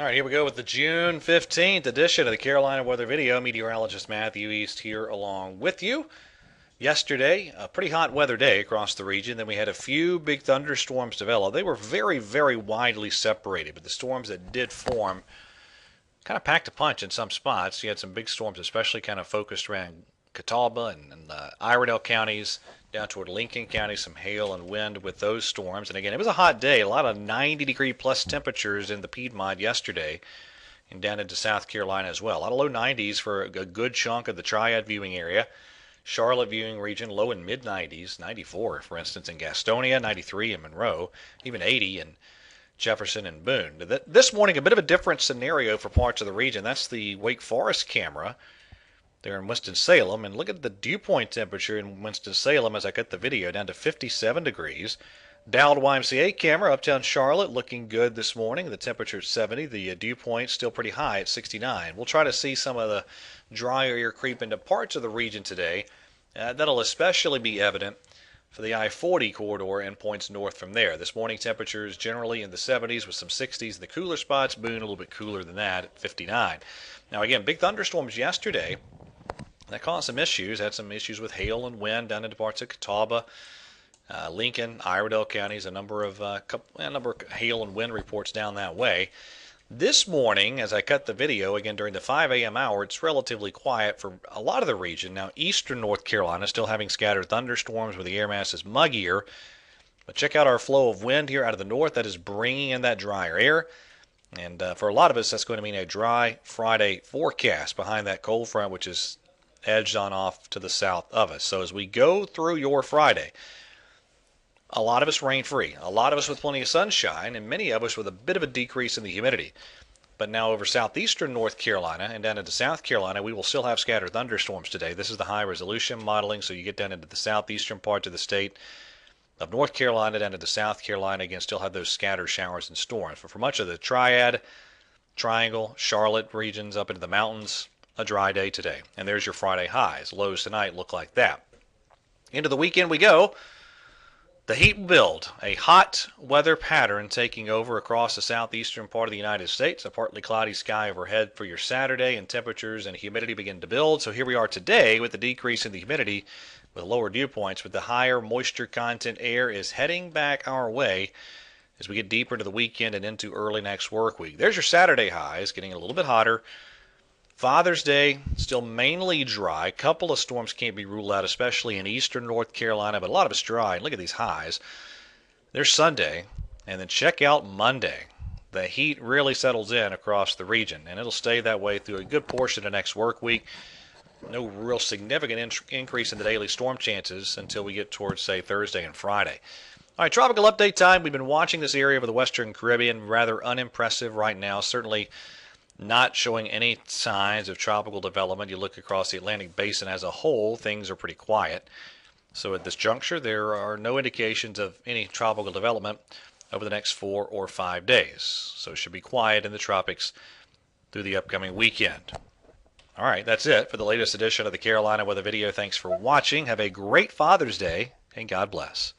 All right, here we go with the June 15th edition of the Carolina Weather Video. Meteorologist Matthew East here along with you. Yesterday, a pretty hot weather day across the region. Then we had a few big thunderstorms develop. They were very, very widely separated, but the storms that did form kind of packed a punch in some spots. You had some big storms, especially kind of focused around Catawba and Iredell counties, down toward Lincoln County, some hail and wind with those storms. And again, it was a hot day, a lot of 90-degree plus temperatures in the Piedmont yesterday and down into South Carolina as well. A lot of low 90s for a good chunk of the Triad viewing area. Charlotte viewing region, low and mid 90s, 94 for instance in Gastonia, 93 in Monroe, even 80 in Jefferson and Boone. This morning, a bit of a different scenario for parts of the region. That's the Wake Forest camera there in Winston-Salem. And look at the dew point temperature in Winston-Salem as I cut the video, down to 57 degrees. Dowd YMCA camera, uptown Charlotte, looking good this morning. The temperature is 70. The dew point still pretty high at 69. We'll try to see some of the drier air creep into parts of the region today. That'll especially be evident for the I-40 corridor and points north from there. This morning temperatures generally in the 70s with some 60s in the cooler spots. Boone a little bit cooler than that at 59. Now again, big thunderstorms yesterday. That caused some issues. Had some issues with hail and wind down into parts of Catawba, Lincoln, Iredell counties. A number of hail and wind reports down that way. This morning, as I cut the video, again during the 5 a.m. hour, it's relatively quiet for a lot of the region. Now, eastern North Carolina still having scattered thunderstorms where the air mass is muggier. But check out our flow of wind here out of the north. That is bringing in that drier air. And for a lot of us, that's going to mean a dry Friday forecast behind that cold front, which is edged on off to the south of us. So as we go through your Friday, a lot of us rain-free, a lot of us with plenty of sunshine, and many of us with a bit of a decrease in the humidity. But now over southeastern North Carolina and down into South Carolina, we will still have scattered thunderstorms today. This is the high-resolution modeling, so you get down into the southeastern parts of the state of North Carolina, down into South Carolina, again, still have those scattered showers and storms. But for much of the Triad, Triangle, Charlotte regions up into the mountains, a dry day today. And there's your Friday highs. Lows tonight look like that. Into the weekend we go. The heat will build. A hot weather pattern taking over across the southeastern part of the United States. A partly cloudy sky overhead for your Saturday, and temperatures and humidity begin to build. So here we are today with the decrease in the humidity with lower dew points, with the higher moisture content air is heading back our way as we get deeper into the weekend and into early next work week. There's your Saturday highs, getting a little bit hotter. Father's Day, still mainly dry. A couple of storms can't be ruled out, especially in eastern North Carolina, but a lot of it's dry. Look at these highs. There's Sunday, and then check out Monday. The heat really settles in across the region, and it'll stay that way through a good portion of next work week. No real significant increase in the daily storm chances until we get towards, say, Thursday and Friday. All right, tropical update time. We've been watching this area of the Western Caribbean. Rather unimpressive right now. Certainly not showing any signs of tropical development. You look across the Atlantic Basin as a whole, things are pretty quiet. So at this juncture, there are no indications of any tropical development over the next 4 or 5 days. So it should be quiet in the tropics through the upcoming weekend. All right, that's it for the latest edition of the Carolina Weather Video. Thanks for watching. Have a great Father's Day, and God bless.